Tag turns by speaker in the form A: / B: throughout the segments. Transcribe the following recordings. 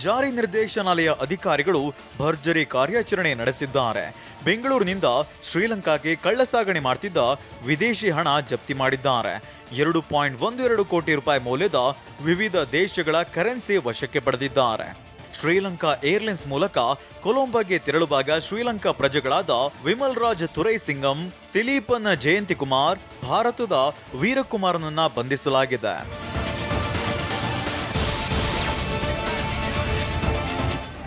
A: ಜಾರಿ ನಿರ್ದೇಶನಾಲಯ ಅಧಿಕಾರಿಗಳು ಭರ್ಜರಿ ಕಾರ್ಯಾಚರಣೆ ನಡೆಸಿದ್ದಾರೆ. ಬೆಂಗಳೂರಿನಿಂದ ಶ್ರೀಲಂಕಾಗೆ ಕಳ್ಳಸಾಗಣೆ ಮಾಡ್ತಿದ್ದ ವಿದೇಶಿ ಹಣ ಜಪ್ತಿ ಮಾಡಿದ್ದಾರೆ. 2.12 ಕೋಟಿ ರೂಪಾಯಿ ಮೌಲ್ಯದ ವಿವಿಧ ದೇಶಗಳ ಕರೆನ್ಸಿ ವಶಕ್ಕೆ ಪಡೆದಿದ್ದಾರೆ. ಶ್ರೀಲಂಕಾ ಏರ್ಲೈನ್ಸ್ ಮೂಲಕ ಕೊಲಂಬೋಗೆ ತೆರಳುವಾಗ ಶ್ರೀಲಂಕಾ ಪ್ರಜೆಗಳಾದ ವಿಮಲ್ ರಾಜ್ ತುರೈಸಿಂಗಂ, ದಿಲೀಪನ್ ಜಯಂತಿ ಕುಮಾರ್, ಭಾರತದ ವೀರಕುಮಾರನನ್ನ ಬಂಧಿಸಲಾಗಿದೆ.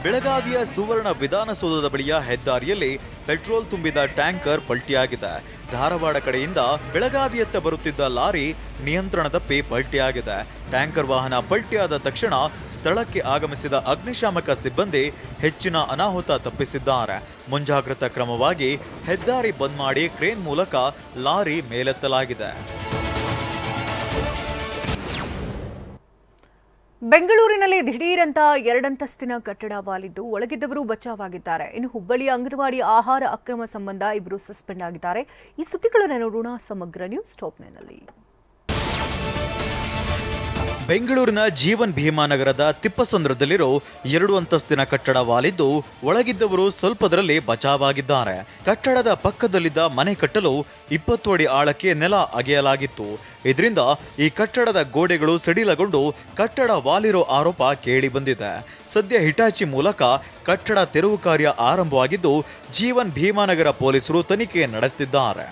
A: ಬೆಳಗಾವಿಯ ಸುವರ್ಣ ವಿಧಾನಸೌಧದ ಬಳಿಯ ಹೆದ್ದಾರಿಯಲ್ಲಿ ಪೆಟ್ರೋಲ್ ತುಂಬಿದ ಟ್ಯಾಂಕರ್ ಪಲ್ಟಿಯಾಗಿದೆ. ಧಾರವಾಡ ಕಡೆಯಿಂದ ಬೆಳಗಾವಿಯತ್ತ ಬರುತ್ತಿದ್ದ ಲಾರಿ ನಿಯಂತ್ರಣ ತಪ್ಪಿ ಪಲ್ಟಿಯಾಗಿದೆ. ಟ್ಯಾಂಕರ್ ವಾಹನ ಪಲ್ಟಿಯಾದ ತಕ್ಷಣ ಸ್ಥಳಕ್ಕೆ ಆಗಮಿಸಿದ ಅಗ್ನಿಶಾಮಕ ಸಿಬ್ಬಂದಿ ಹೆಚ್ಚಿನ ಅನಾಹುತ ತಪ್ಪಿಸಿದ್ದಾರೆ. ಮುಂಜಾಗ್ರತಾ ಕ್ರಮವಾಗಿ ಹೆದ್ದಾರಿ ಬಂದ್ ಮಾಡಿ ಕ್ರೇನ್ ಮೂಲಕ ಲಾರಿ ಮೇಲೆತ್ತಲಾಗಿದೆ.
B: ಬೆಂಗಳೂರಿನಲ್ಲಿ ದಿಢೀರಂತ 2 ಅಂತಸ್ತಿನ ಕಟ್ಟಡ ವಾಲಿದ್ದು ಒಳಗಿದ್ದವರು ಬಚಾವಾಗಿದ್ದಾರೆ. ಇನ್ನು ಹುಬ್ಬಳ್ಳಿಯ ಅಂಗನವಾಡಿ ಆಹಾರ ಅಕ್ರಮ ಸಂಬಂಧ ಇಬ್ಬರು ಸಸ್ಪೆಂಡ್ ಆಗಿದ್ದಾರೆ. ಈ ಸುದ್ದಿಗಳನ್ನು ನೋಡೋಣ ಸಮಗ್ರ ನ್ಯೂಸ್ ಟಾಪ್ನಲ್ಲಿ.
A: ಬೆಂಗಳೂರಿನ ಜೀವನ್ ಭೀಮಾನಗರದ ತಿಪ್ಪಸಂದ್ರದಲ್ಲಿರೋ 2 ಅಂತಸ್ತಿನ ಕಟ್ಟಡ ವಾಲಿದ್ದು ಒಳಗಿದ್ದವರು ಸ್ವಲ್ಪದರಲ್ಲಿ ಬಚಾವಾಗಿದ್ದಾರೆ. ಕಟ್ಟಡದ ಪಕ್ಕದಲ್ಲಿದ್ದ ಮನೆ ಕಟ್ಟಲು 20 ಅಡಿ ಆಳಕ್ಕೆ ನೆಲ ಅಗೆಯಲಾಗಿತ್ತು. ಇದರಿಂದ ಈ ಕಟ್ಟಡದ ಗೋಡೆಗಳು ಸಡಿಲಗೊಂಡು ಕಟ್ಟಡ ವಾಲಿರೋ ಆರೋಪ ಕೇಳಿ ಬಂದಿದೆ. ಸದ್ಯ ಹಿಟಾಚಿ ಮೂಲಕ ಕಟ್ಟಡ ತೆರವು ಕಾರ್ಯ ಆರಂಭವಾಗಿದ್ದು ಜೀವನ್ ಭೀಮಾನಗರ ಪೊಲೀಸರು ತನಿಖೆ ನಡೆಸುತ್ತಿದ್ದಾರೆ.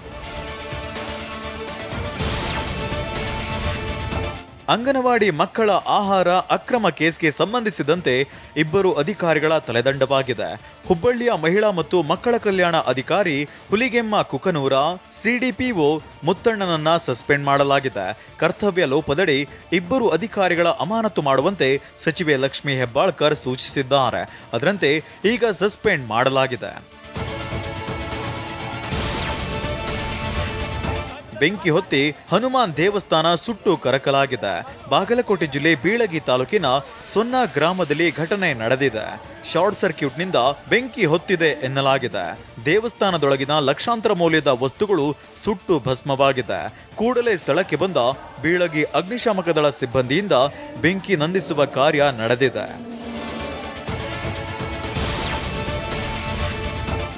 A: ಅಂಗನವಾಡಿ ಮಕ್ಕಳ ಆಹಾರ ಅಕ್ರಮ ಕೇಸ್ಗೆ ಸಂಬಂಧಿಸಿದಂತೆ ಇಬ್ಬರು ಅಧಿಕಾರಿಗಳ ತಲೆದಂಡವಾಗಿದೆ. ಹುಬ್ಬಳ್ಳಿಯ ಮಹಿಳಾ ಮತ್ತು ಮಕ್ಕಳ ಕಲ್ಯಾಣ ಅಧಿಕಾರಿ ಹುಲಿಗೆಮ್ಮ ಕುಕನೂರ, ಸಿಡಿಪಿಒ ಮುತ್ತಣ್ಣನನ್ನ ಸಸ್ಪೆಂಡ್ ಮಾಡಲಾಗಿದೆ. ಕರ್ತವ್ಯ ಲೋಪದಡಿ ಇಬ್ಬರು ಅಧಿಕಾರಿಗಳ ಅಮಾನತು ಮಾಡುವಂತೆ ಸಚಿವೆ ಲಕ್ಷ್ಮೀ ಹೆಬ್ಬಾಳ್ಕರ್ ಸೂಚಿಸಿದ್ದಾರೆ. ಅದರಂತೆ ಈಗ ಸಸ್ಪೆಂಡ್ ಮಾಡಲಾಗಿದೆ. ಬೆಂಕಿ ಹೊತ್ತಿ ಹನುಮಾನ್ ದೇವಸ್ಥಾನ ಸುಟ್ಟು ಕರಕಲಾಗಿದೆ. ಬಾಗಲಕೋಟೆ ಜಿಲ್ಲೆ ಬೀಳಗಿ ತಾಲೂಕಿನ ಸೊನ್ನ ಗ್ರಾಮದಲ್ಲಿ ಘಟನೆ ನಡೆದಿದೆ. ಶಾರ್ಟ್ ಸರ್ಕ್ಯೂಟ್ನಿಂದ ಬೆಂಕಿ ಹೊತ್ತಿದೆ ಎನ್ನಲಾಗಿದೆ. ದೇವಸ್ಥಾನದೊಳಗಿನ ಲಕ್ಷಾಂತರ ಮೌಲ್ಯದ ವಸ್ತುಗಳು ಸುಟ್ಟು ಭಸ್ಮವಾಗಿದೆ. ಕೂಡಲೇ ಸ್ಥಳಕ್ಕೆ ಬಂದ ಬೀಳಗಿ ಅಗ್ನಿಶಾಮಕ ದಳ ಸಿಬ್ಬಂದಿಯಿಂದ ಬೆಂಕಿ ನಂದಿಸುವ ಕಾರ್ಯ ನಡೆದಿದೆ.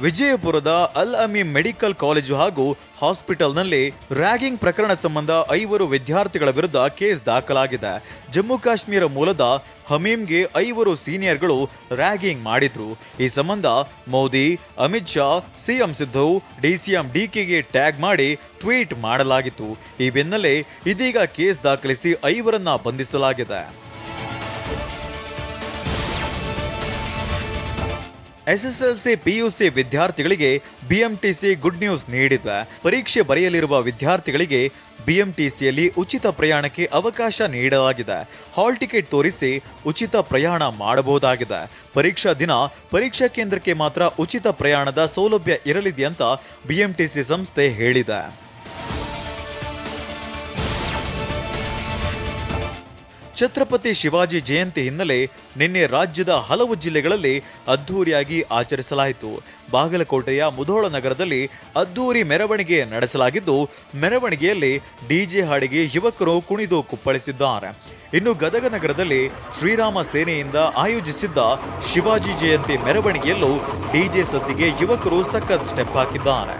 A: ವಿಜಯಪುರದ ಅಲ್ ಅಮೀನ್ ಮೆಡಿಕಲ್ ಕಾಲೇಜು ಹಾಗೂ ಹಾಸ್ಪಿಟಲ್ನಲ್ಲಿ ರ್ಯಾಗಿಂಗ್ ಪ್ರಕರಣ ಸಂಬಂಧ 5 ವಿದ್ಯಾರ್ಥಿಗಳ ವಿರುದ್ಧ ಕೇಸ್ ದಾಖಲಾಗಿದೆ. ಜಮ್ಮು ಕಾಶ್ಮೀರ ಮೂಲದ ಹಮೀಮ್ಗೆ 5 ಸೀನಿಯರ್ಗಳು ರ್ಯಾಗಿಂಗ್ ಮಾಡಿದ್ರು. ಈ ಸಂಬಂಧ ಮೋದಿ, ಅಮಿತ್ ಶಾ, ಸಿಎಂ ಸಿದ್ದು, ಡಿಸಿಎಂ ಡಿಕೆಗೆ ಟ್ಯಾಗ್ ಮಾಡಿ ಟ್ವೀಟ್ ಮಾಡಲಾಗಿತ್ತು. ಈ ಬೆನ್ನಲ್ಲೇ ಇದೀಗ ಕೇಸ್ ದಾಖಲಿಸಿ 5ರನ್ನ ಬಂಧಿಸಲಾಗಿದೆ. ಎಸ್ಎಸ್ಎಲ್ಸಿ ಪಿಯುಸಿ ವಿದ್ಯಾರ್ಥಿಗಳಿಗೆ ಬಿಎಂಟಿಸಿ ಗುಡ್ ನ್ಯೂಸ್ ನೀಡಿದೆ. ಪರೀಕ್ಷೆ ಬರೆಯಲಿರುವ ವಿದ್ಯಾರ್ಥಿಗಳಿಗೆ ಬಿಎಂಟಿಸಿಯಲ್ಲಿ ಉಚಿತ ಪ್ರಯಾಣಕ್ಕೆ ಅವಕಾಶ ನೀಡಲಾಗಿದೆ. ಹಾಲ್ ಟಿಕೆಟ್ ತೋರಿಸಿ ಉಚಿತ ಪ್ರಯಾಣ ಮಾಡಬಹುದಾಗಿದೆ. ಪರೀಕ್ಷಾ ದಿನ ಪರೀಕ್ಷಾ ಕೇಂದ್ರಕ್ಕೆ ಮಾತ್ರ ಉಚಿತ ಪ್ರಯಾಣದ ಸೌಲಭ್ಯ ಇರಲಿದೆ ಅಂತ ಬಿಎಂಟಿಸಿ ಸಂಸ್ಥೆ ಹೇಳಿದೆ. ಛತ್ರಪತಿ ಶಿವಾಜಿ ಜಯಂತಿ ಹಿನ್ನೆಲೆ ನಿನ್ನೆ ರಾಜ್ಯದ ಹಲವು ಜಿಲ್ಲೆಗಳಲ್ಲಿ ಅದ್ದೂರಿಯಾಗಿ ಆಚರಿಸಲಾಯಿತು. ಬಾಗಲಕೋಟೆಯ ಮುಧೋಳ ನಗರದಲ್ಲಿ ಅದ್ದೂರಿ ಮೆರವಣಿಗೆ ನಡೆಸಲಾಗಿದ್ದು, ಮೆರವಣಿಗೆಯಲ್ಲಿ ಡಿಜೆ ಹಾಡಿಗೆ ಯುವಕರು ಕುಣಿದು ಕುಪ್ಪಳಿಸಿದ್ದಾರೆ. ಇನ್ನು ಗದಗ ನಗರದಲ್ಲಿ ಶ್ರೀರಾಮ ಸೇನೆಯಿಂದ ಆಯೋಜಿಸಿದ್ದ ಶಿವಾಜಿ ಜಯಂತಿ ಮೆರವಣಿಗೆಯಲ್ಲೂ ಡಿಜೆ ಸದ್ದಿಗೆ ಯುವಕರು ಸಖತ್ ಸ್ಟೆಪ್ ಹಾಕಿದ್ದಾರೆ.